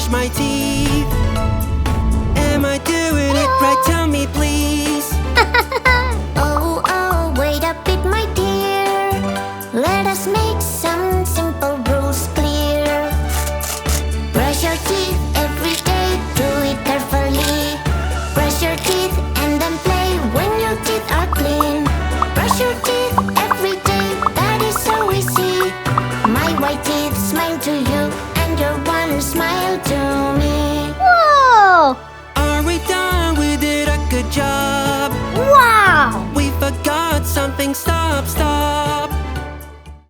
brush my teeth. Am I doing it right? Tell me please. Oh, oh, wait a bit, my dear. Let us make some simple rules clear. Brush your teeth every day, do it carefully. Brush your teeth and then play when your teeth are clean. Brush your teeth every day, that is so easy. My white teeth smile to you, and your one smile to me. Whoa! Are we done? We did a good job. Wow! We forgot something. Stop, stop.